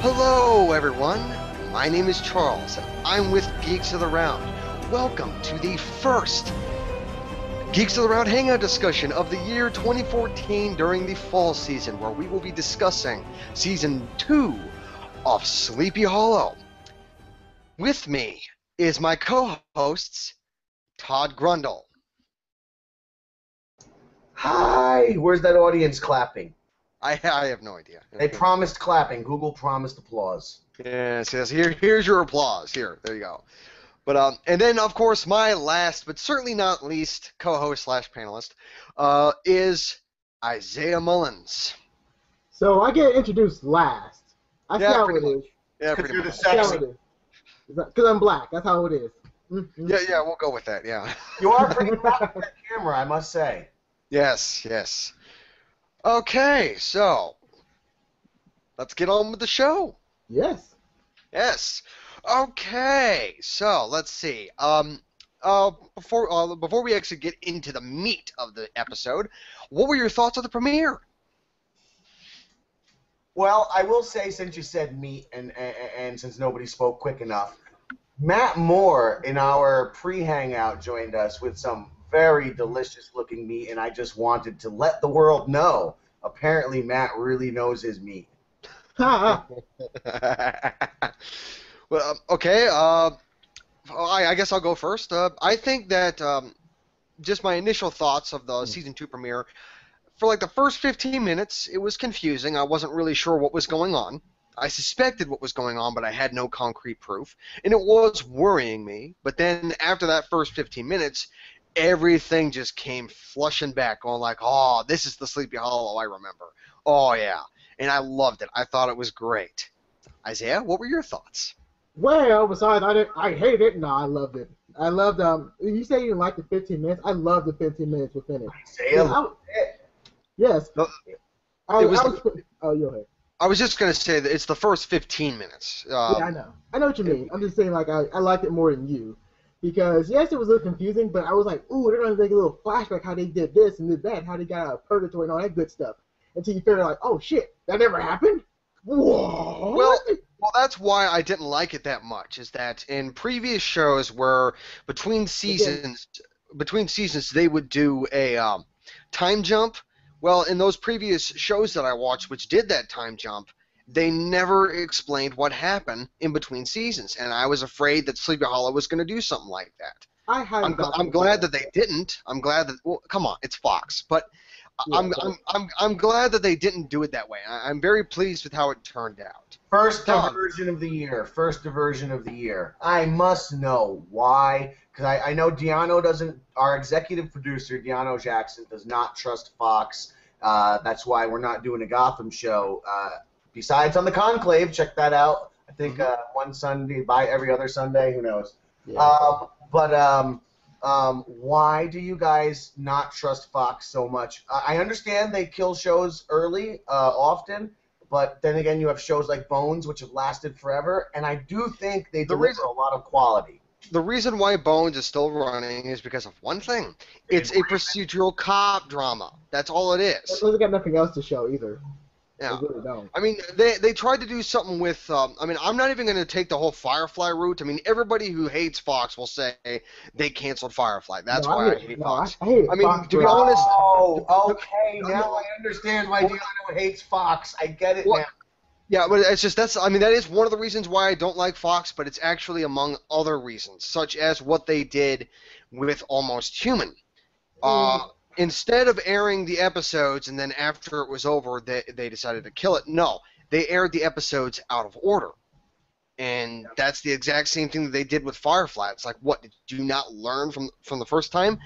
Hello, everyone. My name is Charles, and I'm with Geeks of the Round. Welcome to the first Geeks of the Round Hangout discussion of the year 2014 during the fall season, where we will be discussing Season 2 of Sleepy Hollow. With me is my co-hosts, Todd Grundle. Hi! Where's that audience clapping? I have no idea. They promised clapping. Google promised applause. Yes. Here's your applause. Here, there you go. But and then of course my last, but certainly not least, co-host / panelist is Isaiah Mullins. So I get introduced last. I see how it is. Yeah, Because pretty you're the much. sexy. Because I'm black. That's how it is. Mm-hmm. Yeah, we'll go with that. Yeah. You are pretty proud of that camera, I must say. Yes. Okay, so let's get on with the show. Yes. Yes. Okay, so let's see. Before we actually get into the meat of the episode, what were your thoughts of the premiere? Well, I will say, since you said meat and since nobody spoke quick enough, Matt Moore in our pre-hangout joined us with some very delicious-looking meat, and I just wanted to let the world know. Apparently, Matt really knows his meat. Well, okay. I guess I'll go first. I think that just my initial thoughts of the season 2 premiere. For like the first 15 minutes, it was confusing. I wasn't really sure what was going on. I suspected what was going on, but I had no concrete proof, and it was worrying me. But then after that first 15 minutes, everything just came flushing back, going like, "Oh, this is the Sleepy Hollow I remember." Oh yeah, and I loved it. I thought it was great. Isaiah, what were your thoughts? Well, besides, I hated it. No, I loved it. I loved, you say you didn't like the 15 minutes. I loved the 15 minutes within it. Yes. No, you ahead. I was just going to say that it's the first 15 minutes. Yeah, I know. I know what you mean. I'm just saying, like, I liked it more than you. Because, yes, it was a little confusing, but I was like, ooh, they're going to make a little flashback how they did this and did that, how they got out of purgatory and all that good stuff. Until you figure like, oh, shit, that never happened? Whoa. Well, that's why I didn't like it that much, is that in previous shows where between seasons they would do a time jump. Well, in those previous shows that I watched which did that time jump, they never explained what happened in between seasons, and I was afraid that Sleepy Hollow was going to do something like that. I'm glad that they didn't. I'm glad that, well, come on, it's Fox, but yeah, I'm glad that they didn't do it that way. I'm very pleased with how it turned out. First diversion of the year. I must know why, because I know Deano doesn't. Our executive producer, Deano Jackson, does not trust Fox. That's why we're not doing a Gotham show. Besides on the Conclave, check that out. I think one Sunday, every other Sunday. Who knows? Yeah. Why do you guys not trust Fox so much? I understand they kill shows early, often, but then again, you have shows like Bones, which have lasted forever, and I do think they deliver a lot of quality. The reason why Bones is still running is because of one thing. It's a procedural cop drama. That's all it is. It doesn't got nothing else to show either. Yeah. They really don't. I mean, they tried to do something with. I mean, I'm not even going to take the whole Firefly route. I mean, everybody who hates Fox will say they canceled Firefly. That's why I hate Fox. I hate mean, Fox, to be honest. Oh, okay. Now I understand why Deano hates Fox. I get it now. Yeah, but it's just that is one of the reasons why I don't like Fox, but it's actually among other reasons, such as what they did with Almost Human. Instead of airing the episodes and then after it was over, they decided to kill it. No, they aired the episodes out of order. And that's the exact same thing that they did with Firefly. It's like, what, did you not learn from the first time?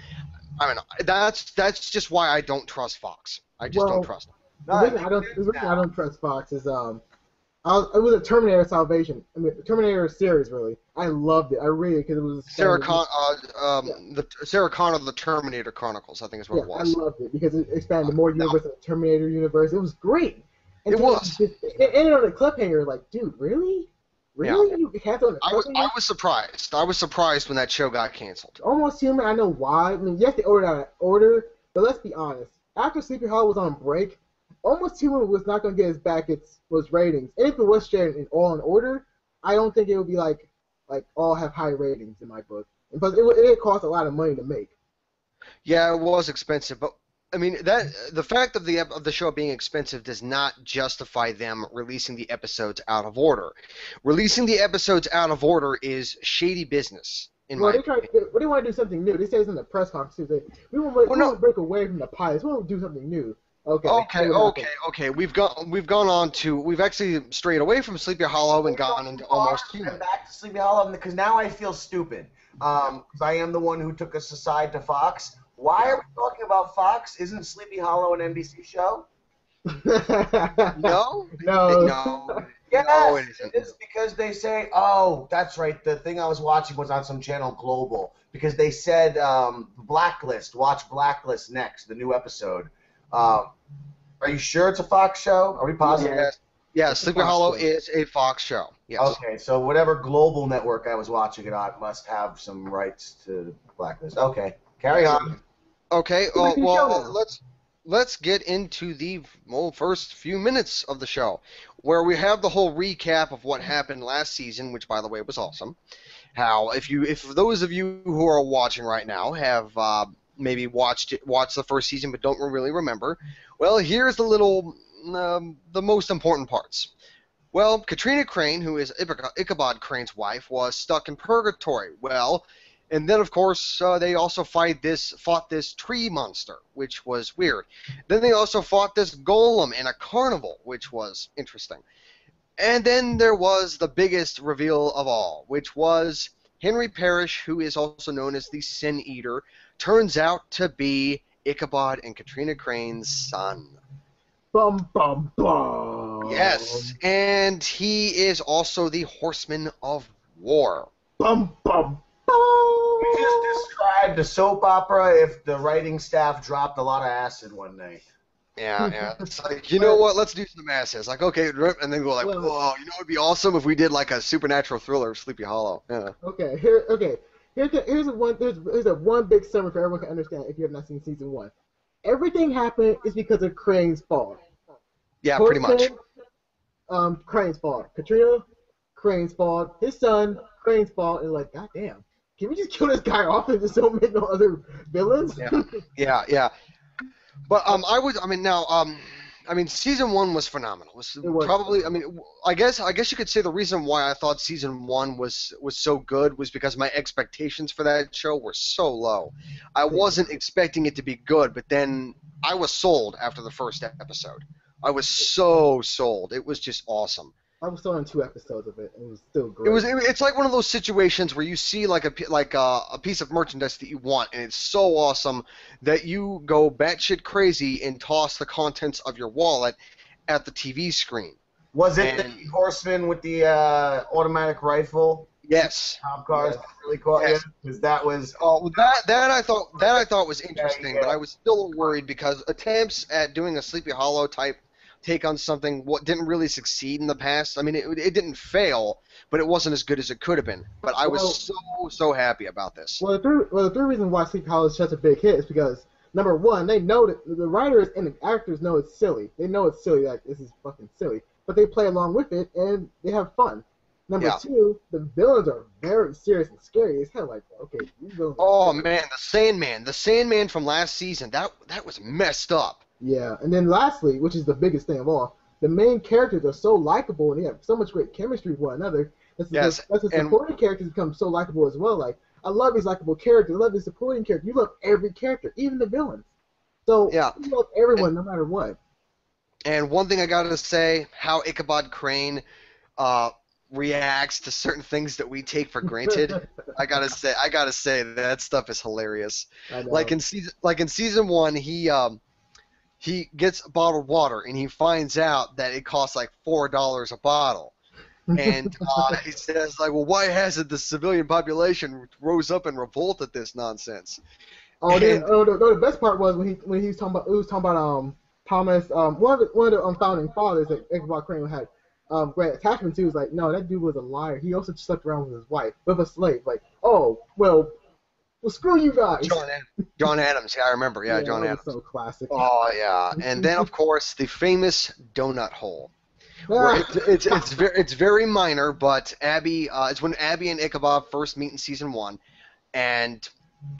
I mean, that's just why I don't trust Fox. I just don't trust them. The reason I don't trust Fox is it was a Terminator Salvation. I mean, the Terminator series, really. I loved it. I really, because it was Sarah Connor, the Terminator Chronicles, I think is what it was. I loved it because it expanded more universe of the Terminator universe. It was great. And it was. It ended on a cliffhanger. Like, dude, really? Really? Yeah. You had on a cliffhanger? I was surprised. I was surprised when that show got canceled. Almost Human. I know why. I mean, yes, they ordered out of order, but let's be honest. After Sleepy Hollow was on break, Almost Human was not going to get its back its ratings. And if it was shared in All in Order, I don't think it would be like all have high ratings in my book. But it cost a lot of money to make. Yeah, it was expensive, but I mean that the fact of the show being expensive does not justify them releasing the episodes out of order. Releasing the episodes out of order is shady business. Well, they want to do something new. They say this in the press conference. We won't break away from the pilots. We won't do something new. Okay. We've actually strayed away from Sleepy Hollow and gone into Almost Human. I'm back to Sleepy Hollow because now I feel stupid. Because I am the one who took us aside to Fox. Why are we talking about Fox? Isn't Sleepy Hollow an NBC show? No. Yes, no, it isn't. It's because they say, oh, that's right, the thing I was watching was on some channel Global, because they said Blacklist, watch Blacklist next, the new episode. Are you sure it's a Fox show? Are we positive? Yeah, Sleepy Hollow is a Fox show. Yes. Okay, so whatever Global network I was watching it on must have some rights to Blacklist. Okay, carry on. Okay, well, let's get into the first few minutes of the show, where we have the whole recap of what happened last season, which, by the way, was awesome. How, if those of you who are watching right now have maybe watched the first season but don't really remember, well, here's the most important parts. Well, Katrina Crane, who is Ichabod Crane's wife, was stuck in purgatory. Well, and then, of course, they also fought this tree monster, which was weird. Then they also fought this golem in a carnival, which was interesting. And then there was the biggest reveal of all, which was Henry Parrish, who is also known as the Sin Eater, turns out to be Ichabod and Katrina Crane's son. Bum, bum, bum. Yes, and he is also the Horseman of War. Bum, bum. You just described a soap opera if the writing staff dropped a lot of acid one night. Yeah. It's like, you know what? Let's do some acid. It's like, okay, and then go like, whoa, you know, it'd be awesome if we did like a supernatural thriller, Sleepy Hollow. Yeah. Okay. Here's a one big summary for everyone to understand if you have not seen season 1. Everything happened is because of Crane's fault. Yeah, pretty much. Crane's fault. Katrina, Crane's fault. His son, Crane's fault. And like, goddamn. Can we just kill this guy off and just don't make no other villains? Yeah. But season 1 was phenomenal. It was probably, I guess you could say the reason why I thought season 1 was so good was because my expectations for that show were so low. I wasn't expecting it to be good, but then I was sold after the first episode. I was so sold. It was just awesome. I was still on 2 episodes of it. It was still great. It's like one of those situations where you see like a piece of merchandise that you want, and it's so awesome that you go batshit crazy and toss the contents of your wallet at the TV screen. Was it the horseman with the automatic rifle? Yes. Top cars that really caught you? Because that was. Oh, that I thought was interesting, but I was still worried because attempts at doing a Sleepy Hollow type take on something what didn't really succeed in the past. I mean, it didn't fail, but it wasn't as good as it could have been. But I was so happy about this. Well, the three reasons why Sleepy Hollow is such a big hit is because number one, they know that the writers and the actors know it's silly. They know it's silly, like this is fucking silly, but they play along with it and they have fun. Number two, the villains are very serious and scary as hell. Like, okay, these villains. Oh man, the Sandman from last season, that was messed up. Yeah, and then lastly, which is the biggest thing of all, the main characters are so likable and they have so much great chemistry with one another. The supporting characters become so likable as well. Like, I love these likable characters. I love these supporting characters. You love every character, even the villains. So you love everyone, no matter what. And one thing I gotta say, how Ichabod Crane reacts to certain things that we take for granted. I gotta say that stuff is hilarious. Like in season 1, he gets bottled water and he finds out that it costs like $4 a bottle. And he says, like, well, why hasn't the civilian population rose up in revolt at this nonsense? The best part was when he was talking about Thomas, one of the founding fathers that Ichabod Crane had great attachment to. Was like, no, that dude was a liar. He also slept around with his wife, with a slave. Like, oh well, Well, screw you guys. John Adams. Yeah, I remember. Yeah, John that Adams. was so classic. Oh yeah, and then of course the famous donut hole, where Ah. it's very minor, but Abby it's when Abby and Ichabod first meet in season 1, and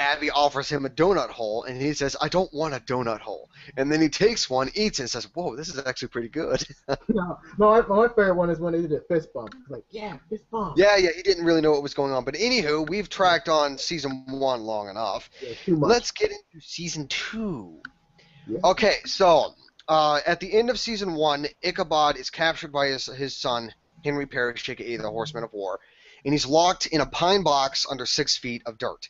Abby offers him a donut hole, and he says, "I don't want a donut hole," and then he takes one, eats it, and says, "Whoa, this is actually pretty good." No, my favorite one is when they did a fist bump. It's like, yeah, fist bump. Yeah, he didn't really know what was going on, but anywho, we've tracked on season 1 long enough. Yeah, too much. Let's get into season 2. Yeah. Okay, so at the end of season 1, Ichabod is captured by his son, Henry Parrish, aka the Horseman of War, and he's locked in a pine box under 6 feet of dirt.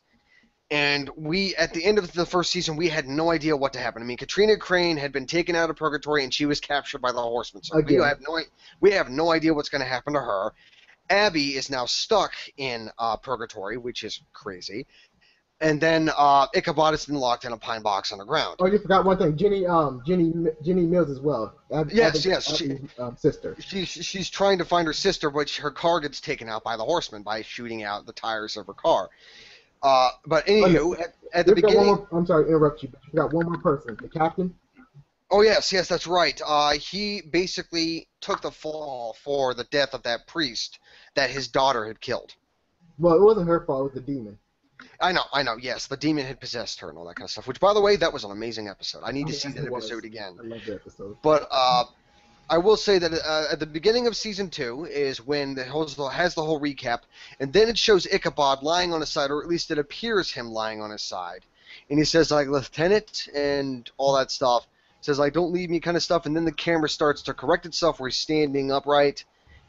And at the end of the first season, we had no idea what to happen. I mean, Katrina Crane had been taken out of purgatory, and she was captured by the Horseman. So we have no idea what's going to happen to her. Abby is now stuck in purgatory, which is crazy. And then Ichabod has been locked in a pine box underground. Oh, you forgot one thing. Jenny Mills as well. Yes. Sister. She's trying to find her sister, but her car gets taken out by the Horseman by shooting out the tires of her car. But anywho, at the beginning... I'm sorry to interrupt you, but you forgot one more person. The captain? Oh, yes, that's right. He basically took the fall for the death of that priest that his daughter had killed. Well, it wasn't her fault. It was the demon. I know, yes. The demon had possessed her and all that kind of stuff, which, by the way, that was an amazing episode. I need to see that episode again. I love that episode. But I will say that at the beginning of season 2 is when has the whole recap, and then it shows Ichabod lying on his side, or at least it appears him lying on his side. And he says, like, Lieutenant, and all that stuff. Says, like, don't leave me kind of stuff, and then the camera starts to correct itself where he's standing upright,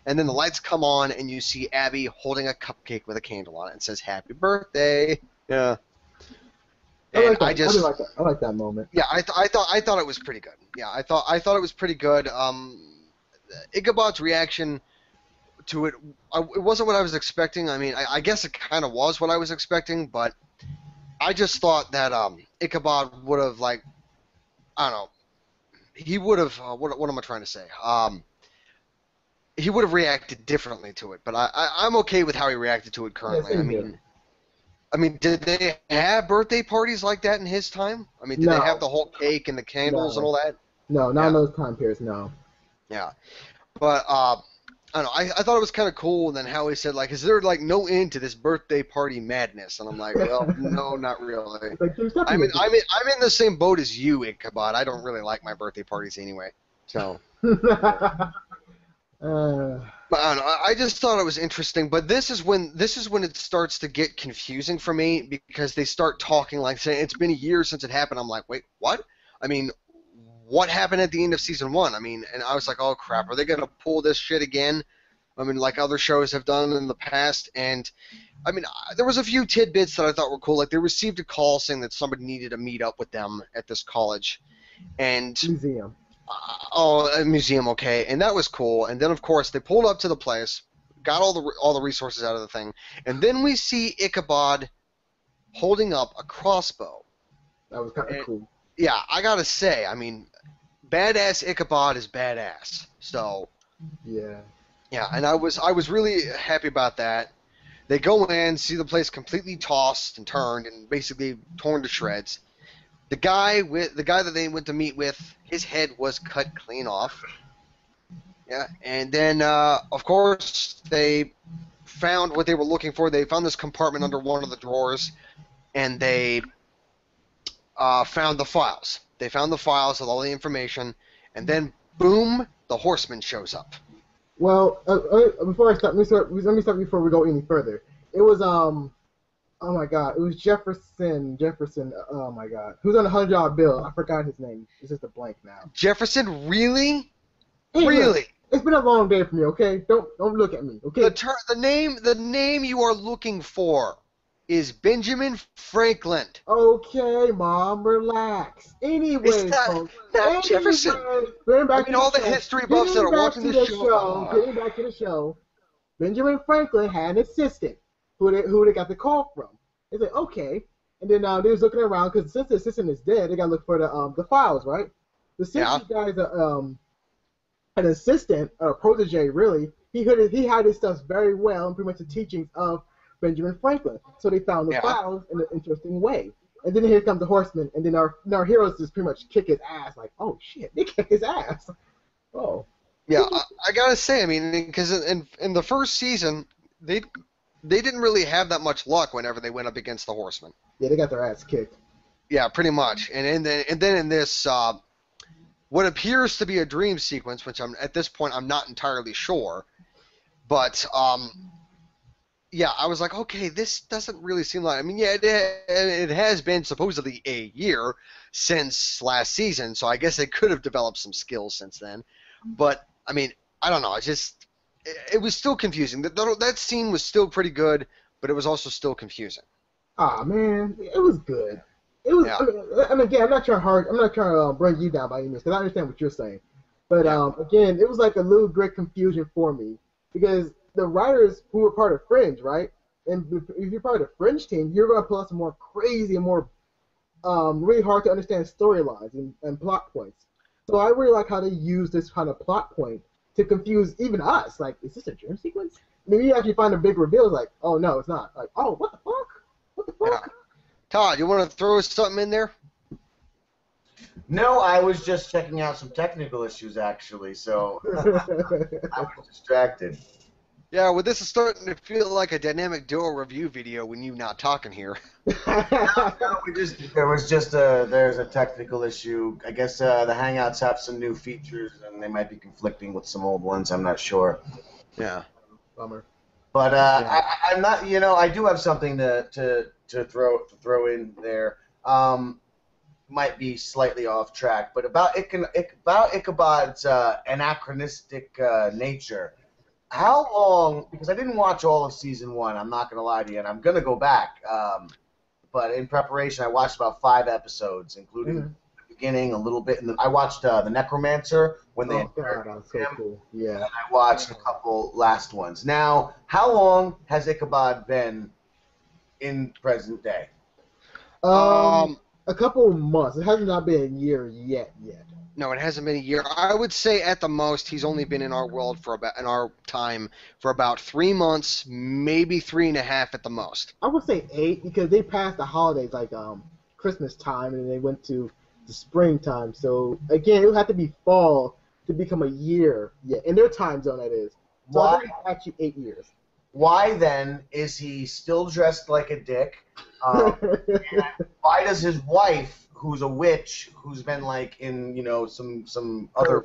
and then the lights come on, and you see Abby holding a cupcake with a candle on it, and says, "Happy birthday." Yeah. I like that. I like that moment. Yeah, I thought it was pretty good. Yeah, I thought it was pretty good. Ichabod's reaction to it, it wasn't what I was expecting. I mean, I guess it kind of was what I was expecting, but I just thought that Ichabod would have, like, I don't know, he would have. What am I trying to say? He would have reacted differently to it, but I'm okay with how he reacted to it currently. Yeah, I mean, did they have birthday parties like that in his time? I mean, did they have the whole cake and the candles and all that? No, not in those time periods, no. Yeah. But, I don't know, I thought it was kind of cool, and then how he said, like, is there, like, no end to this birthday party madness? And I'm like, well, no, not really. I'm in the same boat as you, Ichabod. I don't really like my birthday parties anyway, so... But I don't know, I just thought it was interesting. But this is when it starts to get confusing for me, because they start talking like saying it's been a year since it happened. I'm like, wait, what? I mean, what happened at the end of season 1? I mean, and I was like, oh crap, are they gonna pull this shit again? I mean, like other shows have done in the past. And I mean, there was a few tidbits that I thought were cool. Like they received a call saying that somebody needed to meet up with them at this college, and museum. A museum, okay, and that was cool. And then, of course, they pulled up to the place, got all the resources out of the thing, and then we see Ichabod holding up a crossbow. That was kind of cool. Yeah, I gotta say, I mean, badass Ichabod is badass. So yeah, and I was really happy about that. They go in, see the place completely tossed and turned and basically torn to shreds. The guy that they went to meet with, his head was cut clean off. Yeah, and then of course they found what they were looking for. They found this compartment under one of the drawers, and they found the files. They found the files with all the information, and then boom, the Horseman shows up. Well, before I start, let me start before we go any further. It was oh my God, it was Jefferson. Oh my God, who's on the $100 bill? I forgot his name. It's just a blank now. Jefferson, really? Hey, really? Look, it's been a long day for me. Okay, don't look at me. Okay. The name you are looking for is Benjamin Franklin. Okay, Mom, relax. Anyway, it's not Jefferson. I mean, all the history buffs that are watching this show. Getting back to the show, Benjamin Franklin had an assistant who they got the call from. They said, okay. And then they was looking around, because since the assistant is dead, they got to look for the files, right? The assistant guy's an assistant, or a protege, really. He had his stuff very well, and pretty much the teachings of Benjamin Franklin. So they found the Yeah. files in an interesting way. And then here comes the Horsemen, and then our heroes just pretty much kick his ass. Like, oh shit, they kick his ass. Oh. Yeah, I gotta say, I mean, because in the first season, they didn't really have that much luck whenever they went up against the Horsemen. Yeah, they got their ass kicked. Yeah, pretty much. And then in this, what appears to be a dream sequence, which at this point I'm not entirely sure, but yeah, I was like, okay, this doesn't really seem like. I mean, yeah, it has been supposedly a year since last season, so I guess they could have developed some skills since then. But I mean, I don't know. It was still confusing. That scene was still pretty good, but it was also still confusing. Ah man, it was good. It was. Yeah. I mean, again, I'm not trying to bring you down by any means, because I understand what you're saying. But again, it was like a little great confusion for me, because the writers who were part of Fringe, right? And if you're part of the Fringe team, you're going to pull out some more crazy and more really hard to understand storylines and plot points. So I really like how they use this kind of plot point to confuse even us. Like, is this a dream sequence? Maybe you actually find a big reveal. It's like, oh no, it's not. Like, oh, what the fuck? What the fuck? Yeah. Todd, you want to throw something in there? No, I was just checking out some technical issues, actually, so I was distracted. Yeah, well, this is starting to feel like a dynamic duo review video when you're not talking here. No, there's a technical issue. I guess the Hangouts have some new features, and they might be conflicting with some old ones. I'm not sure. Yeah. Bummer. But I'm not. I do have something to throw in there. Might be slightly off track, but about Ichabod's anachronistic nature. How long? Because I didn't watch all of season 1. I'm not gonna lie to you, and I'm gonna go back. But in preparation, I watched about 5 episodes, including the beginning, a little bit. I watched the Necromancer when they. Oh god, that was so cool. Yeah. And I watched a couple last ones. Now, how long has Ichabod been in present day? A couple of months. It has not been a year yet. No, it hasn't been a year. I would say at the most he's only been in our world in our time for about 3 months, maybe 3.5 at the most. I would say 8 because they passed the holidays like Christmas time and then they went to the springtime. So again, it would have to be fall to become a year. Yeah, in their time zone that is. So I think it's actually 8 years. Why then is he still dressed like a dick? Why does his wife, who's a witch, who's been like in some other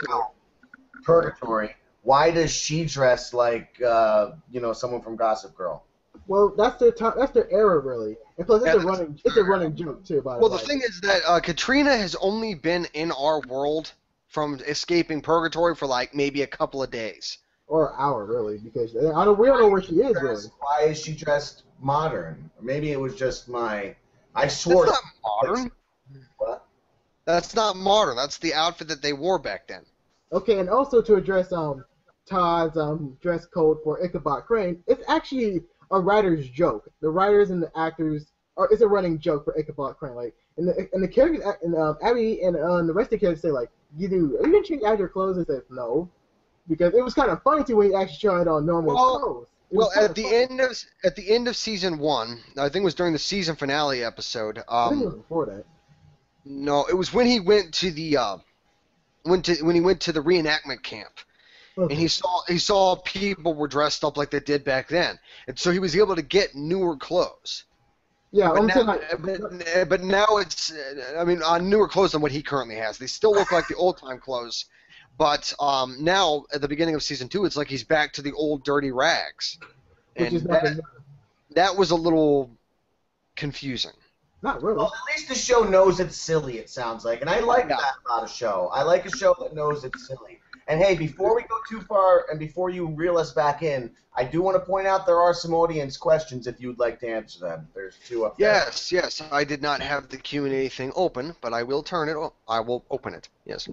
purgatory, why does she dress like someone from Gossip Girl? Well, that's their time. That's their era, really. And plus, it's a running joke too. By the way. Well, the thing is that Katrina has only been in our world from escaping purgatory for like maybe a couple of days. Or an hour, really, because we don't know where she is, really. Why is she dressed modern? Maybe it was just I swore. That's not modern. What? That's not modern. That's the outfit that they wore back then. Okay, and also to address Todd's dress code for Ichabod Crane, it's actually a writer's joke. The writers and the actors it's a running joke for Ichabod Crane. Like, and the characters, and Abby and the rest of the characters say like, are you gonna change out your clothes? And says no. Because it was kind of funny to when he actually tried on normal clothes. Well, at the end of season 1, I think it was during the season finale episode. I think it was before that. No, it was when he went to the when he went to the reenactment camp, and he saw people were dressed up like they did back then, and so he was able to get newer clothes. Yeah, but now it's on newer clothes than what he currently has. They still look like the old time clothes. But now, at the beginning of season 2, it's like he's back to the old dirty rags. And that was a little confusing. Not really. Well, at least the show knows it's silly, it sounds like. And I like that about a show. I like a show that knows it's silly. And hey, before we go too far and before you reel us back in, I do want to point out there are some audience questions if you'd like to answer them. There's 2 up there. Yes. I did not have the Q&A thing open, but I will turn it. I will open it. Yes.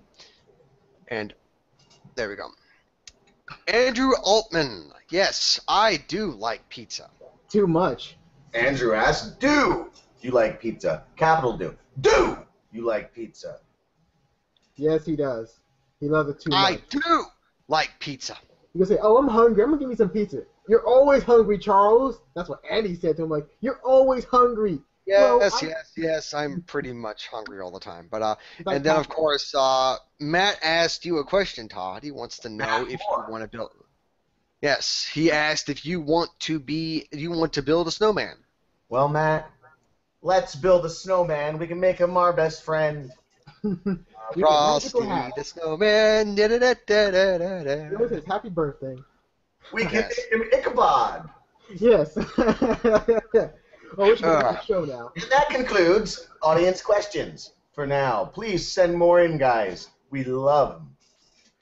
And there we go. Andrew Altman. Yes, I do like pizza. Too much. Andrew asks, do you like pizza? Capital Do you like pizza? Yes, he does. He loves it too much. I do like pizza. You can say, "Oh, I'm hungry. I'm gonna give me some pizza." You're always hungry, Charles. That's what Andy said to him. Like, you're always hungry. Well, Yes, yes, yes. I'm pretty much hungry all the time. But it's and like then of pasta. course, Matt asked you a question, Todd. He wants to know Matt if you Moore. want to build. Yes, he asked if you want to build a snowman. Well, Matt, let's build a snowman. We can make him our best friend. We get magical Frosty the hats. snowman. It always says "Happy Birthday." We can Yes. make him Ichabod. Yes. Oh, we should get Uh, the show now. And that concludes audience questions for now. Please send more in, guys. We love them.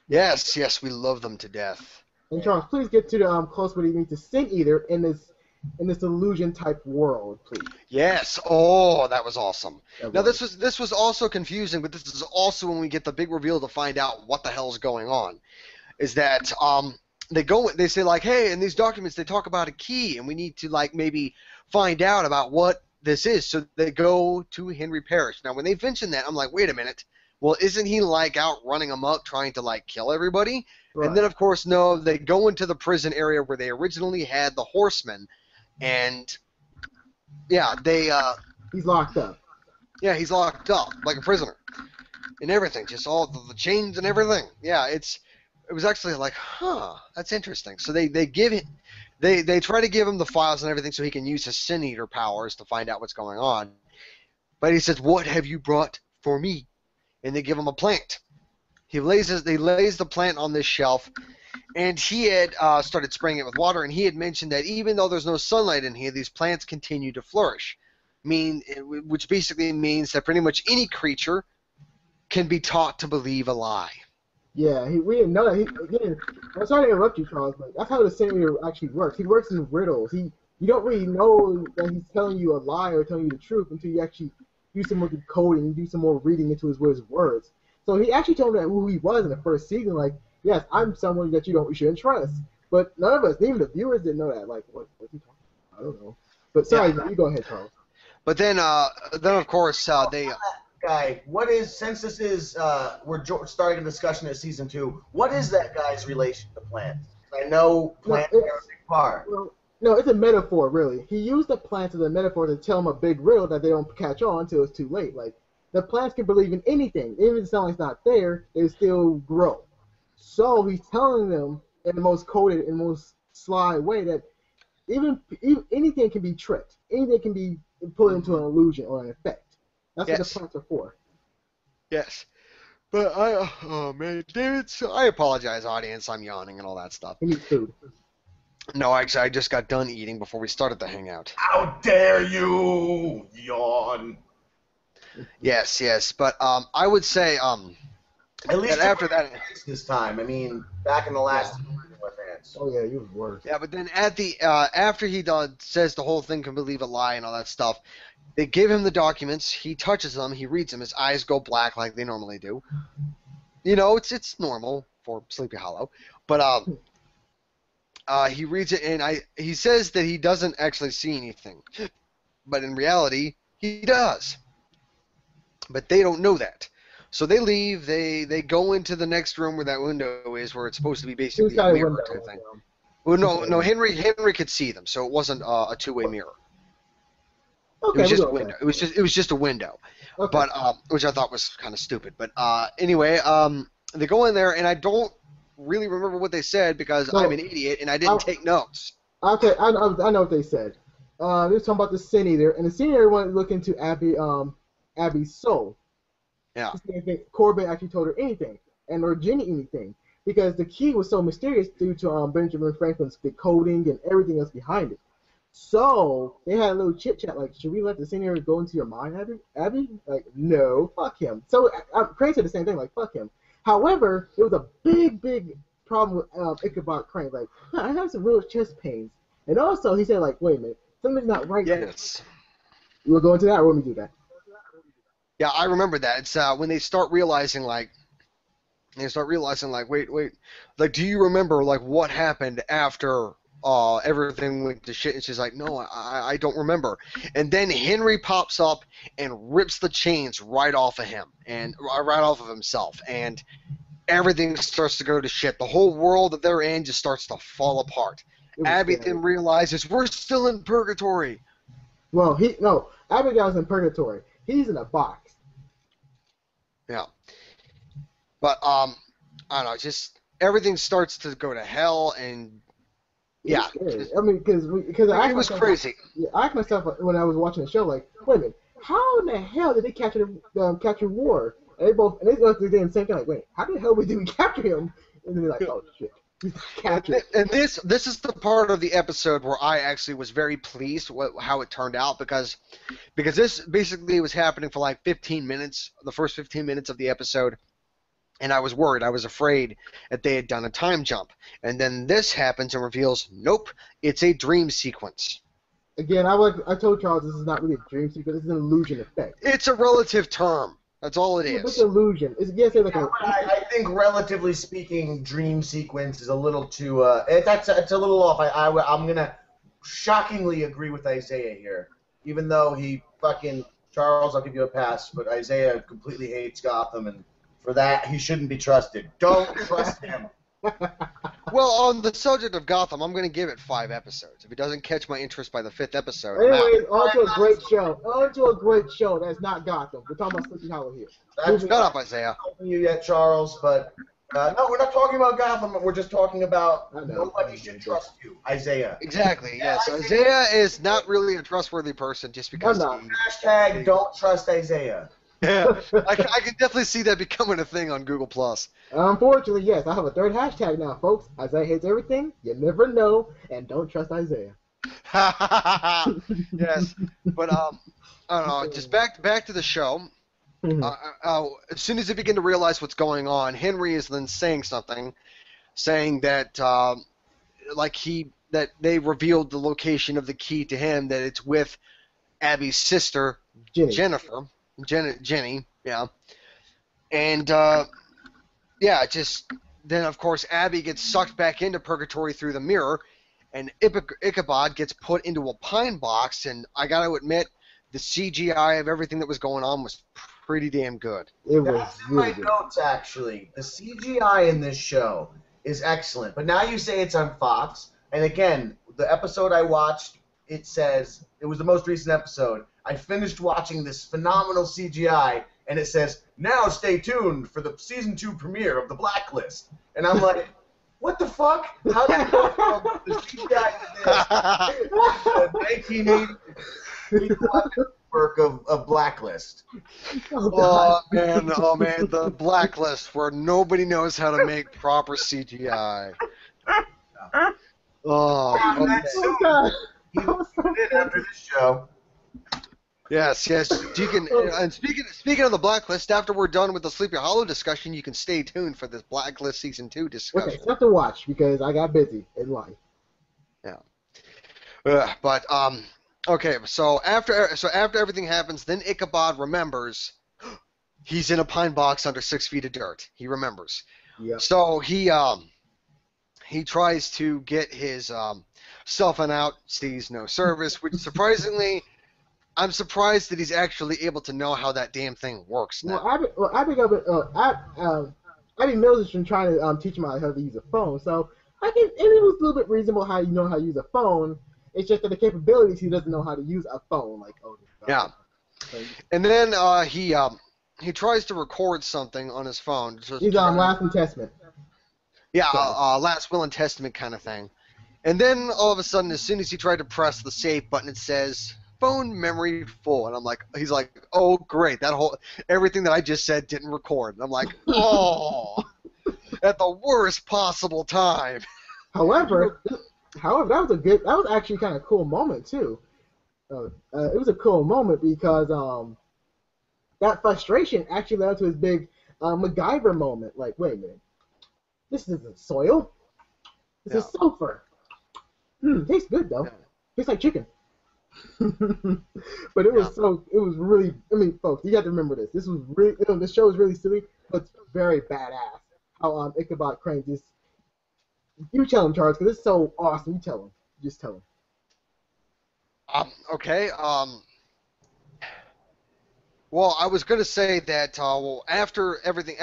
yes, yes, we love them to death. And Charles, please get to the close what he needs to Sin Eater in this illusion type world, please. Yes. Oh, that was awesome. That Now was- this was also confusing, but this is also when we get the big reveal to find out what the hell's going on. Is that they say like, hey, in these documents they talk about a key, and we need to like maybe find out about what this is. So they go to Henry Parrish. Now when they mention that, I'm like, wait a minute. Well, isn't he like out running amok trying to like kill everybody? Right. And then of course no, they go into the prison area where they originally had the horsemen, and yeah, He's locked up. yeah, he's locked up like a prisoner and everything, just all the chains and everything. Yeah, it was actually like, huh, that's interesting. So they give it, they try to give him the files and everything so he can use his Sin Eater powers to find out what's going on. But he says, "What have you brought for me?" And they give him a plant. He lays the plant on this shelf, and he had started spraying it with water, and he had mentioned that even though there's no sunlight in here, these plants continue to flourish. Which basically means that pretty much any creature can be taught to believe a lie. Yeah, we didn't know that. Again, I'm sorry to interrupt you, Charles, but that's how the Sin Eater actually works. He works in riddles. You don't really know that he's telling you a lie or telling you the truth until you actually do some more decoding and do some more reading into his words. So he actually told me who he was in the first season. Like, yes, I'm someone that you shouldn't trust. But none of us, even the viewers, didn't know that. Like, what's he talking about? I don't know. But sorry, Yeah. you go ahead, Charles. But then of course, they Guy, what is, since this is, we're starting a discussion at season 2, what is that guy's relation to plants? I know plants No, are a big part. Well, no, it's a metaphor, really. He used the plants as a metaphor to tell them a big riddle that they don't catch on until it's too late. Like, the plants can believe in anything. Even if something's not there, they still grow. So he's telling them in the most coded and most sly way that even anything can be tricked. Anything can be put into an illusion or an effect. That's what Yes. the plants are for. yes. But oh man, David, I apologize, audience. I'm yawning and all that stuff. He needs food. No, actually, I just got done eating before we started the hangout. How dare you yawn? Yes, yes. But I would say At least that after that. this time. I mean, back in the last advance. Oh yeah, you was worse. Yeah, but then at the after he says the whole thing can believe a lie and all that stuff, they give him the documents. He touches them. He reads them. His eyes go black like they normally do. You know, it's normal for Sleepy Hollow. But he reads it, and he says that he doesn't actually see anything, but in reality he does. But they don't know that. So they leave. They go into the next room where that window is, where it's supposed to be basically a Two-sided mirror window. type thing. Well, no. Henry could see them, so it wasn't a two-way mirror. Okay, It was just a we'll go window. It was just a window, Okay. but which I thought was kind of stupid. But anyway, they go in there, and I don't really remember what they said because No. I'm an idiot and I didn't take notes. Okay, I know what they said. They were talking about the Sin Eater, and the Sin Eater wanted to look into Abby's soul. Yeah. To see if Corbin actually told her anything, or Jenny anything, because the key was so mysterious due to Benjamin Franklin's decoding and everything else behind it. So they had a little chit chat, like, should we let the Sin Eater go into your mind, Abby? Like, no, fuck him. So Crane said the same thing, like, fuck him. However, it was a big problem with Ichabod Crane. Like, I have some real chest pains, and also he said, like, wait a minute, something's not right. Yes. You will go into that, or let me do that. Yeah, I remember that. It's when they start realizing, like, wait, like, do you remember, like, what happened after everything went to shit? And she's like, no, I don't remember. And then Henry pops up and rips the chains right off of him and right off of himself. And everything starts to go to shit. The whole world that they're in just starts to fall apart. It was Abby scary. then realizes we're still in purgatory. Well, Abigail's in purgatory. He's in a box. Yeah. But I don't know, just everything starts to go to hell, and It yeah, was scary. I mean, because it was crazy. I asked myself when I was watching the show, like, wait a minute, how in the hell did they capture Ward? And they both did the same thing. Like, wait, how the hell did we capture him? And then they're like, oh shit, he's not captured. And this is the part of the episode where I actually was very pleased with how it turned out, because this basically was happening for like 15 minutes, the first 15 minutes of the episode, and I was worried. I was afraid that they had done a time jump. And then this happens and reveals, nope, it's a dream sequence. Again, I told Charles this is not really a dream sequence. It's an illusion effect. It's a relative term. That's all it It's is. an illusion. It's like I think, relatively speaking, dream sequence is a little too. It's a little off. I'm gonna shockingly agree with Isaiah here, even though he fucking Charles. I'll give you a pass, but Isaiah completely hates Gotham, and for that he shouldn't be trusted. Don't trust him. Well, on the subject of Gotham, I'm going to give it 5 episodes. If it doesn't catch my interest by the 5th episode, I'm out. Anyways, on to a great show. On to a great show that's not Gotham. We're talking about Sleepy Hollow here. Shut up, Isaiah. Not you yet, Charles, but no, we're not talking about Gotham. We're just talking about nobody should trust you, Isaiah. Exactly, yes. Isaiah is not really a trustworthy person just because I'm not. Hashtag don't trust Isaiah. Yeah, I can definitely see that becoming a thing on Google+. Unfortunately, yes, I have a third hashtag now, folks. Isaiah hates everything. You never know, and don't trust Isaiah. Yes, but I don't know. Just back to the show. As soon as they begin to realize what's going on, Henry is then saying something, saying that that they revealed the location of the key to him, that it's with Abby's sister Jenny, yeah, and just then of course Abby gets sucked back into purgatory through the mirror, and Ichabod gets put into a pine box, and I gotta admit, the CGI of everything that was going on was pretty damn good. It was That's in really my good. notes, actually. The CGI in this show is excellent. But now you say it's on Fox, and again, the episode I watched, it says, it was the most recent episode, I finished watching this phenomenal CGI, and it says, now stay tuned for the season 2 premiere of The Blacklist. And I'm like, what the fuck? How did it go from the CGI to this 1980 work of Blacklist? Oh, Oh man, the Blacklist, where nobody knows how to make proper CGI. Oh, okay. God. After this show. Yes. You can. And speaking of the Blacklist, after we're done with the Sleepy Hollow discussion, you can stay tuned for this Blacklist season 2 discussion. Okay, stuff to watch because I got busy in life. Yeah. Okay. So after everything happens, then Ichabod remembers he's in a pine box under 6 feet of dirt. He remembers. Yeah. So he tries to get his cell phone out, sees no service, which surprisingly, I'm surprised that he's actually able to know how that damn thing works now. Abby Mills has been trying to teach him how to use a phone, so and it was a little bit reasonable how you know how to use a phone. It's just that the capabilities he doesn't know how to use a phone. Yeah. And then he tries to record something on his phone. He's on Last and Testament. Yeah, Last Will and Testament kind of thing. And then all of a sudden, as soon as he tried to press the save button, it says phone memory full, and he's like, oh great, everything that I just said didn't record. And I'm like, oh, at the worst possible time. However, that was actually kind of a cool moment too. It was a cool moment because that frustration actually led to his big MacGyver moment. Like, wait a minute, this isn't soil. This is sulfur. Tastes good though. Yeah. Tastes like chicken. But it was really. I mean, folks, you got to remember this. This was really. This show is really silly, but it's very badass. How Ichabod Crane just. You tell him, Charles, because it's so awesome. You tell him. Just tell him. Okay. Well, I was going to say that well, after everything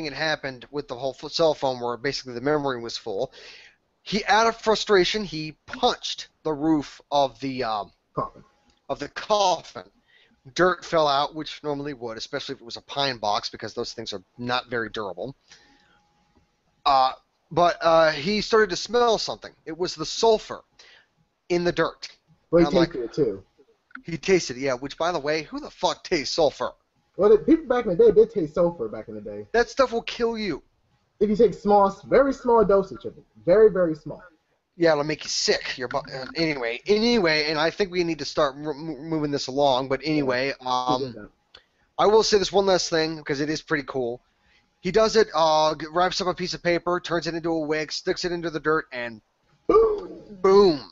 had happened with the whole cell phone, where basically the memory was full, he out of frustration he punched the roof Coffin. of the coffin. Dirt fell out, which normally would, especially if it was a pine box, because those things are not very durable. But he started to smell something. It was the sulfur in the dirt. Well, And he I'm like, tasted it too. he tasted it, yeah. Which, by the way, who the fuck tastes sulfur? Well, the people back in the day did taste sulfur back in the day. That stuff will kill you. If you take very small dosage of it, very, very small. Yeah, it'll make you sick. Anyway, and I think we need to start moving this along. But anyway, I will say this one last thing because it is pretty cool. He does it, wraps up a piece of paper, turns it into a wig, sticks it into the dirt, and boom,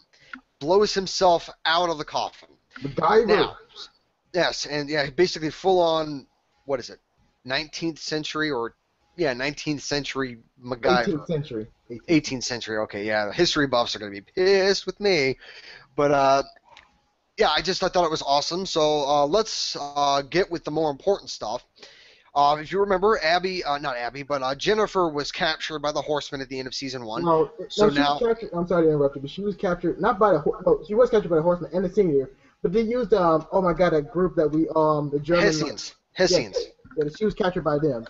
blows himself out of the coffin. MacGyver. Now, yes, and yeah, basically full on, what is it, 19th century or, yeah, 19th century MacGyver. 18th century. 18th century, okay, yeah, the history buffs are going to be pissed with me. But, yeah, I thought it was awesome. So let's get with the more important stuff. If you remember, Jennifer was captured by the Horsemen at the end of season 1. I'm sorry to interrupt you, but she was captured not by she was captured by the Horsemen and the Senior, but they used oh my god, that group that the German Hessians. Yeah, she was captured by them.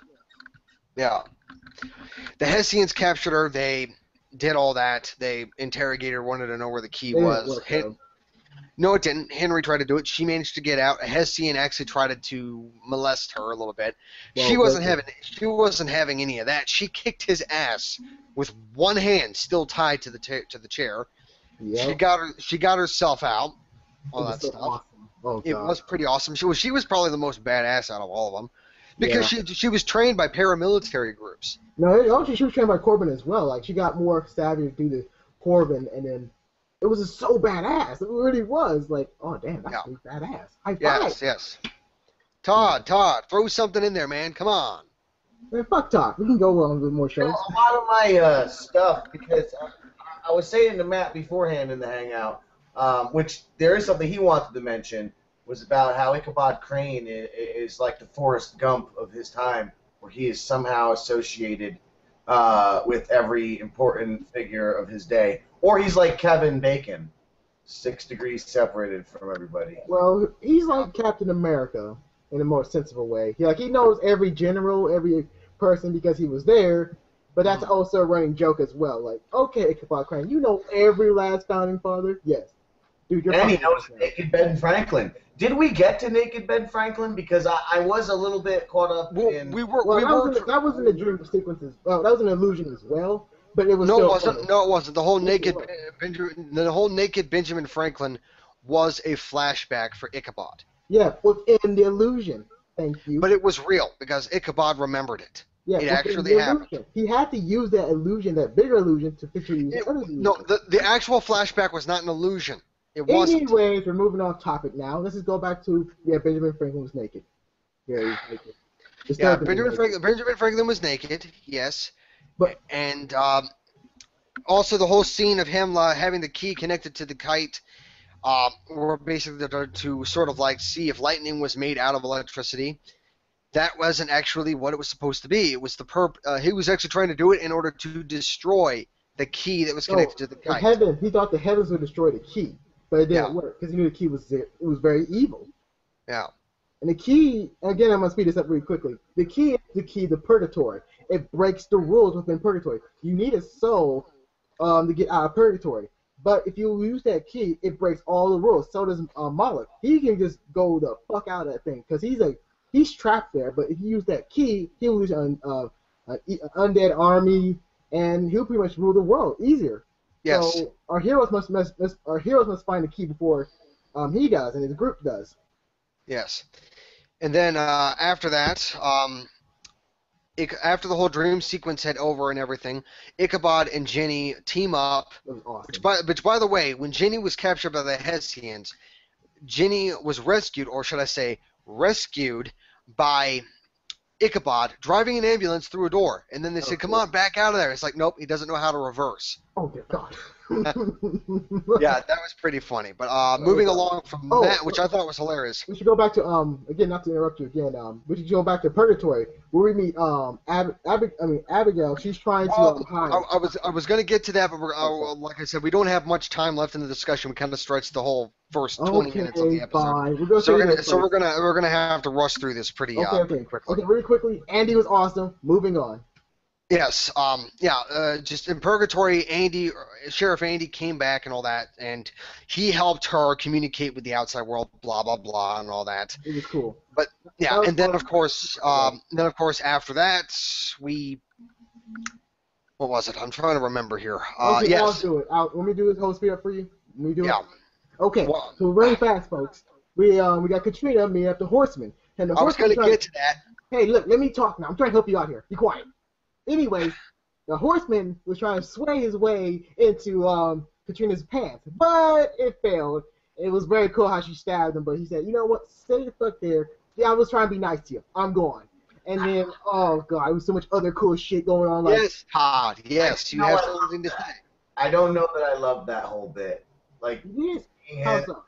Yeah, the Hessians captured her. They did all that. They interrogated her, wanted to know where the key was. No, it didn't. Henry tried to do it. She managed to get out. A Hessian actually tried to molest her a little bit. Well, she wasn't having any of that. She kicked his ass with one hand still tied to the chair. Yep. She got herself out. All that stuff. Awesome. Oh, it was pretty awesome. She was probably the most badass out of all of them because she was trained by paramilitary groups. No, actually she was trained by Corbin as well. Like she got more savvy due to Corbin, and then. It was just so badass. It really was. Like, oh, damn, that's pretty badass. High five. Yes. Todd, throw something in there, man. Come on. Man, fuck Todd. We can go on with more shows. A lot of my stuff, because I was saying to Matt beforehand in the Hangout, which there is something he wanted to mention, was about how Ichabod Crane is like the Forrest Gump of his time, where he is somehow associated with every important figure of his day. Or he's like Kevin Bacon, 6 degrees separated from everybody. Well, he's like Captain America in a more sensible way. He knows every general, every person because he was there, but that's also a running joke as well. Like, okay, Ichabod Crane, you know every last founding father? Yes. Dude, and he knows Naked Ben Franklin. Did we get to Naked Ben Franklin? Because I was a little bit caught up in... That was in the dream sequences. Well, that was an illusion as well. But it was it wasn't. The whole naked Benjamin Franklin was a flashback for Ichabod. Yeah, within the illusion. Thank you. But it was real because Ichabod remembered it. Yeah, it actually happened. He had to use that illusion, that bigger illusion, to picture the other illusion. No, the actual flashback was not an illusion. It wasn't. Anyways, we're moving off topic now. Let's just go back to Benjamin Franklin was naked. Yeah, he was naked. Benjamin Franklin was naked. Yes. And also the whole scene of him having the key connected to the kite, were basically to sort of like see if lightning was made out of electricity. That wasn't actually what it was supposed to be. It was he was actually trying to do it in order to destroy the key that was connected to the kite. He thought the heavens would destroy the key, but it didn't work because he knew the key was very evil. Yeah. And the key, again, I'm going to speed this up really quickly. The key is the key to purgatory. It breaks the rules within purgatory. You need a soul to get out of purgatory. But if you use that key, it breaks all the rules. So does Moloch. He can just go the fuck out of that thing because he's trapped there. But if you use that key, he'll lose an undead army, and he'll pretty much rule the world easier. Yes. So our heroes must find the key before he does, and his group does. Yes. And then after that, after the whole dream sequence had over and everything, Ichabod and Jenny team up. That was awesome. Which, by the way, when Jenny was captured by the Hessians, Jenny was rescued, or should I say, rescued by Ichabod driving an ambulance through a door. And then they said, "Come on, back out of there." It's like, nope, he doesn't know how to reverse. Oh, dear God. Yeah, that was pretty funny. But moving along from that, which I thought was hilarious. We should go back to again, not to interrupt you again. We should go back to Purgatory where we meet Abigail. She's trying to hide. I was going to get to that, but like I said, we don't have much time left in the discussion. We kind of stretched the whole first 20 minutes of the episode. Fine. So we're gonna have to rush through this pretty quickly. Okay, really quickly. Andy was awesome. Moving on. Yes, just in Purgatory, Sheriff Andy came back and all that, and he helped her communicate with the outside world, blah blah blah, and all that. It was cool. But yeah, and then of course, after that, what was it? I'm trying to remember here. Okay, yes. I'll do it. Let me do this whole speed up for you. Let me do it. Yeah. Okay, so really fast, folks. We got Katrina meeting up the Horsemen, and the I was going to get to that. Hey, look, let me talk now. I'm trying to help you out here. Be quiet. Anyways, the Horseman was trying to sway his way into Katrina's pants, but it failed. It was very cool how she stabbed him, but he said, you know what, stay the fuck there. Yeah, I was trying to be nice to you. I'm going. And then, oh, God, there was so much other cool shit going on. Like, yes, Todd, yes, you have something to say. I don't know that I love that whole bit. Like, yes. How's up?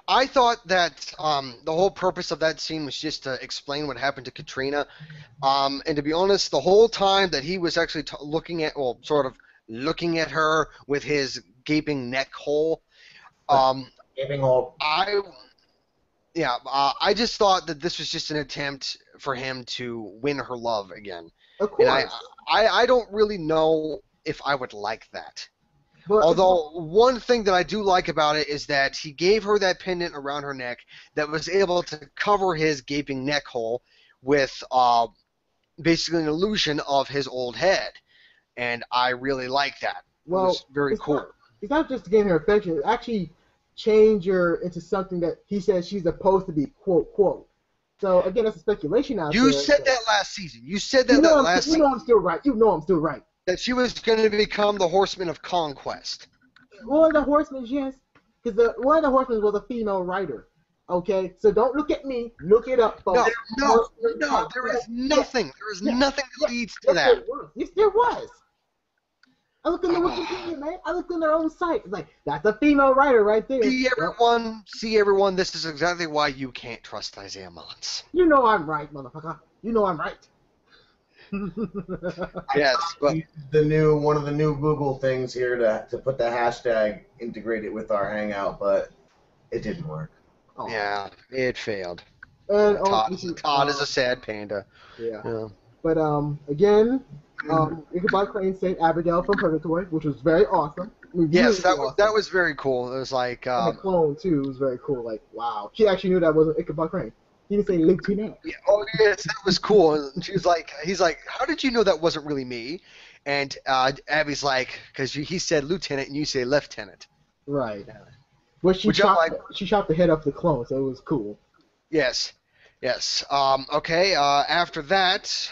I thought that the whole purpose of that scene was just to explain what happened to Katrina. And to be honest, the whole time that he was actually looking at her with his gaping neck hole, Gaping hole. I just thought that this was just an attempt for him to win her love again. Of course. And I don't really know if I would like that. But, although one thing that I do like about it is that he gave her that pendant around her neck that was able to cover his gaping neck hole with basically an illusion of his old head, and I really like that. Well, it was very cool. It's not just to gain her affection; it actually change her into something that he says she's supposed to be, quote quote. So again, that's a speculation out there. You said that last season. You said that last season. You know I'm still right. You know I'm still right. That she was going to become the Horseman of Conquest. One of the Horsemen, yes. Because one of the Horsemen was a female writer. Okay? So don't look at me. Look it up, folks. No, there is nothing. There is nothing that leads to that. Yes, there was. I looked in the Wikipedia, man. I looked on their own site. It's like, that's a female writer right there. See, everyone, this is exactly why you can't trust Isaiah Mullins. You know I'm right, motherfucker. You know I'm right. Yes, but one of the new Google things here to put the hashtag integrated with our Hangout, but it didn't work. Oh. Yeah, it failed. And Todd is a sad panda. Yeah. But again, Ichabod Crane saved Abigail from Purgatory, which was very awesome. I mean, yes, really that was very cool. It was like and the clone too was very cool. Like, wow, she actually knew that wasn't Ichabod Crane. He didn't say Lieutenant. Yeah, oh yes, that was cool. And he's like, how did you know that wasn't really me? And Abby's like, because he said lieutenant and you say lieutenant. Right. Well, she shot the head off the clone, so it was cool. Yes. Okay. After that,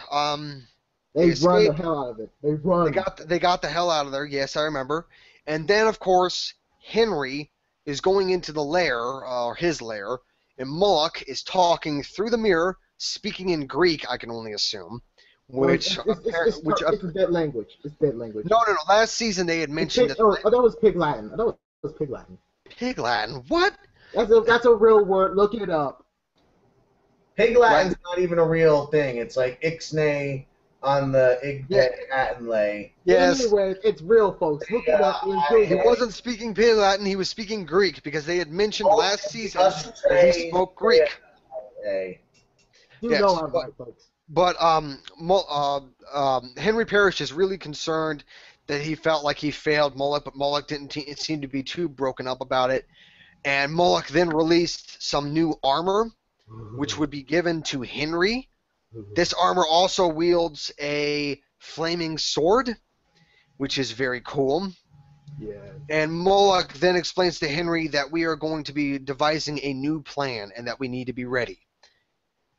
they run the hell out of it. They run. They got the hell out of there. Yes, I remember. And then of course Henry is going into the lair, or his lair. And Moloch is talking through the mirror, speaking in Greek, I can only assume. It's dead language. It's dead language. No. Last season they had mentioned that was Pig Latin. I thought it was Pig Latin. Pig Latin? What? That's a real word. Look it up. Pig Latin's not even a real thing. It's like Ixnay on the Ignatinlay. Yes. Anyway, it's real, folks. Look it up. He wasn't speaking Pig Latin. He was speaking Greek because they had mentioned last season that he spoke Greek. You know I'm right, folks. But Henry Parrish is really concerned that he felt like he failed Moloch, but Moloch didn't seem to be too broken up about it. And Moloch then released some new armor, which would be given to Henry. This armor also wields a flaming sword, which is very cool. Yeah. And Moloch then explains to Henry that we are going to be devising a new plan and that we need to be ready,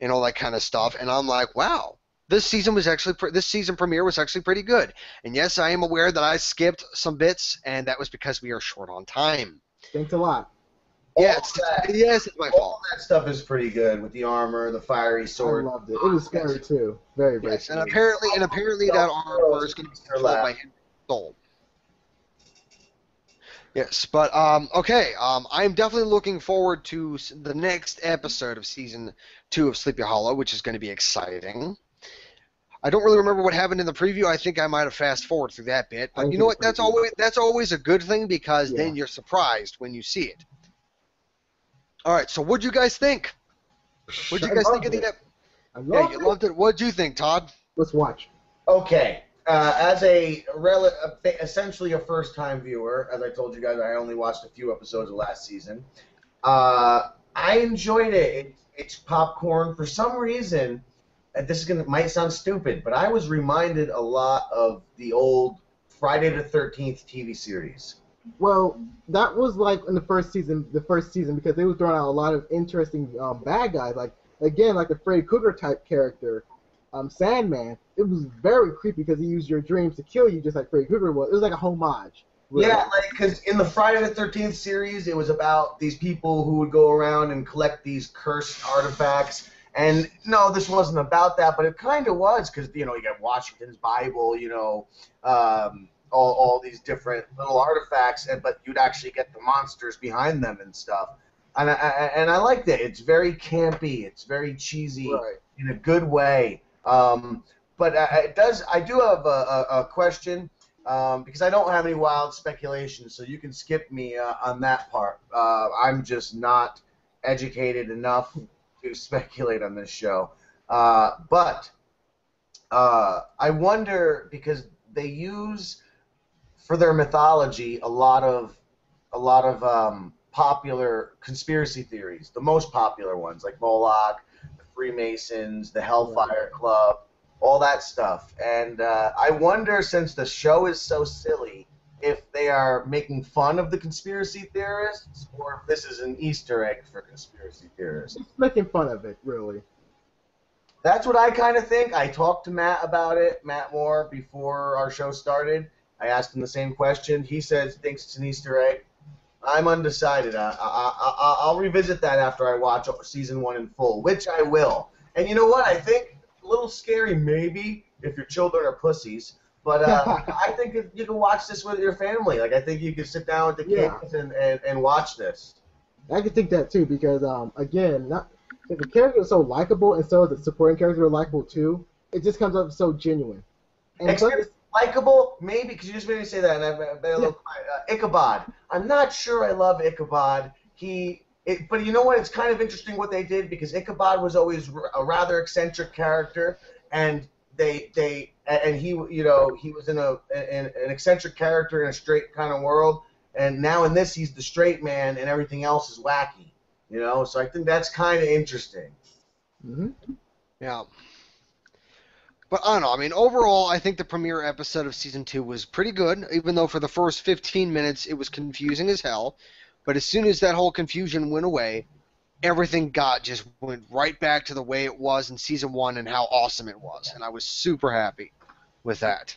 and all that kind of stuff. And I'm like, wow, this season premiere was actually pretty good. And yes, I am aware that I skipped some bits, and that was because we are short on time. Thanks a lot. Yes, it's my fault. All that stuff is pretty good with the armor, the fiery sword. I loved it. It was scary too. Very, very yes, scary. And apparently that armor is going to be controlled by Henry's soul. Yes, but okay. I'm definitely looking forward to the next episode of season 2 of Sleepy Hollow, which is going to be exciting. I don't really remember what happened in the preview. I think I might have fast forwarded through that bit, I but didn't you see know the what? preview. That's always a good thing because Yeah, then you're surprised when you see it. All right, so what'd you guys think? What'd you I guys think of loved the? it. I Yeah, loved you it. loved it. What'd you think, Todd? Let's watch. Okay. As essentially a first-time viewer, as I told you guys, I only watched a few episodes of last season. I enjoyed it. It's popcorn. For some reason, might sound stupid, but I was reminded a lot of the old Friday the 13th TV series. Well, that was like in the first season, because they were throwing out a lot of interesting bad guys. Like again, like the Freddy Krueger type character, Sandman. It was very creepy because he used your dreams to kill you, just like Freddy Krueger was. It was like a homage. Really. Yeah, like because in the Friday the 13th series, it was about these people who would go around and collect these cursed artifacts. And no, this wasn't about that, but it kind of was because you got Washington's Bible, all these different little artifacts, but you'd actually get the monsters behind them and stuff. And I liked it. It's very campy. It's very cheesy Right. in a good way. But it does. I do have a question. Because I don't have any wild speculation, so you can skip me on that part. I'm just not educated enough to speculate on this show. But I wonder, because they use for their mythology a lot of popular conspiracy theories. The most popular ones, like Moloch, the Freemasons, the Hellfire Club, all that stuff. And I wonder, since the show is so silly, if they are making fun of the conspiracy theorists, or if this is an Easter egg for conspiracy theorists. Just making fun of it, really. That's what I kind of think. I talked to Matt about it, Matt Moore, before our show started. I asked him the same question. He says thinks it's an Easter egg. I'm undecided. I'll revisit that after I watch season 1 in full, which I will. And you know what? I think a little scary, maybe, if your children are pussies. But I think you can watch this with your family. Like, I think you can sit down with the kids and watch this. I could think that too, because again, if the characters are so likable, and so the supporting characters are likable too, it just comes up so genuine. And Except likable, maybe, because you just made me say that, and I've been a little quiet. Ichabod. I'm not sure I love Ichabod. But you know what? It's kind of interesting what they did, because Ichabod was always a rather eccentric character, and he was in an eccentric character in a straight kind of world, and now in this he's the straight man, and everything else is wacky. So I think that's kind of interesting. Mm-hmm. Yeah. But I don't know. I mean, overall, I think the premiere episode of season 2 was pretty good, even though for the first 15 minutes it was confusing as hell. But as soon as that whole confusion went away, everything just went right back to the way it was in season 1 and how awesome it was. And I was super happy with that.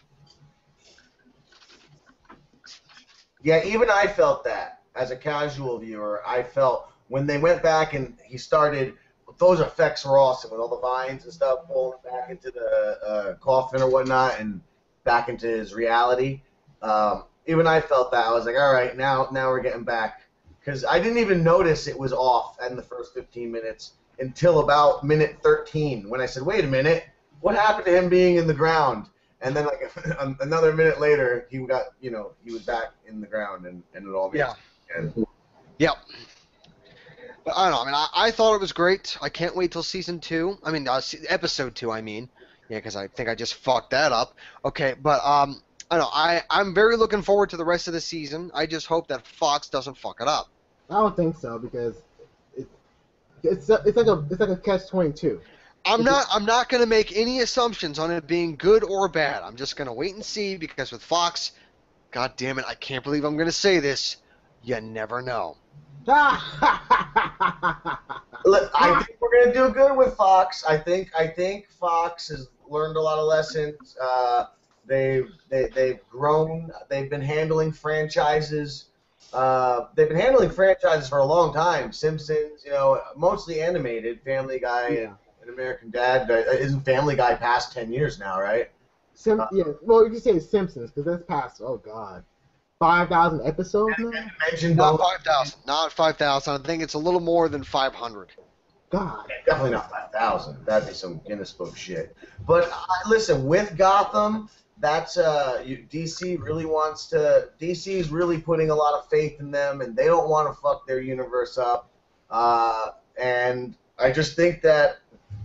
Yeah, even I felt that. As a casual viewer, I felt when they went back and he started, those effects were awesome with all the vines and stuff pulling back into the coffin or whatnot and back into his reality. Even I felt that. I was like, all right, now we're getting back. Because I didn't even notice it was off in the first 15 minutes until about minute 13 when I said, wait a minute, what happened to him being in the ground? And then like another minute later, he was back in the ground and it all made sense. Yep. But I don't know. I mean, I thought it was great. I can't wait till season 2. I mean, episode 2. I mean, yeah, because I think I just fucked that up. Okay, but I don't know. I'm very looking forward to the rest of the season. I just hope that Fox doesn't fuck it up. I don't think so, because it's like a catch-22. I'm not going to make any assumptions on it being good or bad. I'm just going to wait and see, because with Fox, god damn it, I can't believe I'm going to say this. You never know. Look, I think we're gonna do good with Fox. I think Fox has learned a lot of lessons. They've grown. They've been handling franchises. They've been handling franchises for a long time. Simpsons, mostly animated. Family Guy and American Dad. Isn't Family Guy past 10 years now, right? Well, you can say Simpsons, because that's past. Oh God. 5,000 episodes now? Mentioned Not both. 5,000. Not 5,000. I think it's a little more than 500. God. Definitely not 5,000. That'd be some Guinness Book shit. But listen, with Gotham, that's DC really wants to. DC is really putting a lot of faith in them, and they don't want to fuck their universe up. And I just think that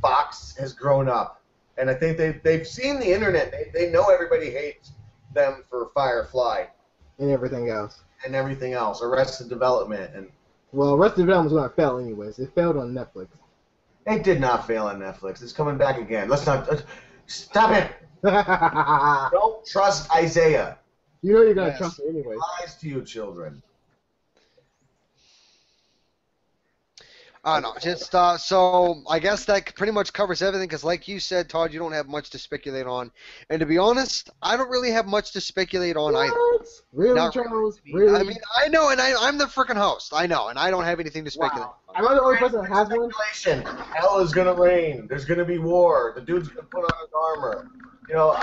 Fox has grown up, and I think they've seen the internet. They know everybody hates them for Firefly And everything else. and everything else, Arrested Development, and Well, Arrested Development was going to fail anyways. It failed on Netflix. it did not fail on Netflix. It's coming back again. Let's not stop it. You Don't trust Isaiah. know you're going to Yes. trust it He anyway. lies to you, children. No, just so I guess that pretty much covers everything. Because, like you said, Todd, you don't have much to speculate on. And to be honest, I don't really have much to speculate on either. What? Really, Not Charles? really. Really? I mean, I know, and I'm the freaking host. I know, and I don't have anything to speculate. Wow. Am I the only person that has one? Speculation. Hell is gonna rain. There's gonna be war. The dude's gonna put on his armor. You know,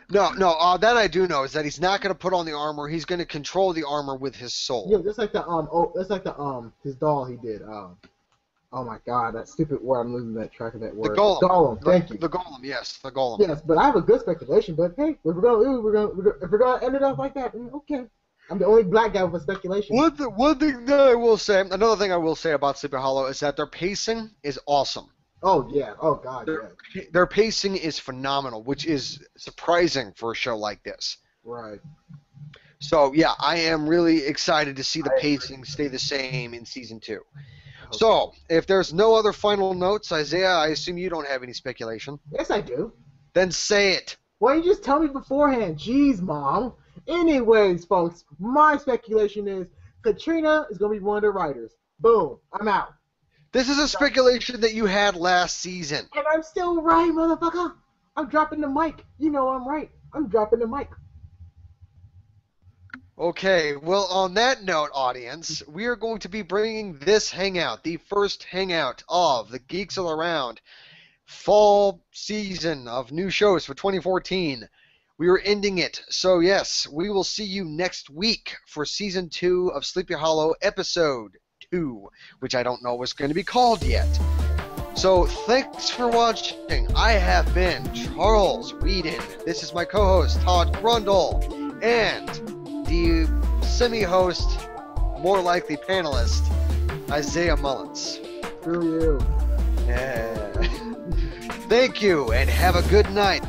No. That I do know is that he's not going to put on the armor. He's going to control the armor with his soul. Yeah, just like his doll he did. Oh my God, that stupid word. I'm losing that track of that word. The golem. Golem. Thank you. The golem. Yes, the golem. Yes, but I have a good speculation. But hey, if we're gonna end it off like that, okay. I'm the only black guy with a speculation. One thing that I will say, another thing I will say about Sleepy Hollow is that their pacing is awesome. Oh yeah. Oh God. Yeah. Their pacing is phenomenal, which is surprising for a show like this. Right. So yeah, I am really excited to see the pacing stay the same in season 2. So, if there's no other final notes, Isaiah, I assume you don't have any speculation. Yes, I do. Then say it. Why don't you just tell me beforehand? Jeez, Mom. Anyways, folks, my speculation is Katrina is gonna be one of the writers. Boom. I'm out. This is a speculation that you had last season. And I'm still right, motherfucker. I'm dropping the mic. You know I'm right. I'm dropping the mic. Okay, well, on that note, audience, we are going to be bringing this hangout, the first hangout of the Geeks All Around fall season of new shows for 2014. We are ending it. So, yes, we will see you next week for Season 2 of Sleepy Hollow, Episode 2, which I don't know what's going to be called yet. So, thanks for watching. I have been Charles Whedon. This is my co-host, Todd Grundle, and the semi-host, more likely panelist, Isaiah Mullins. Screw you. Yeah. Thank you, and have a good night.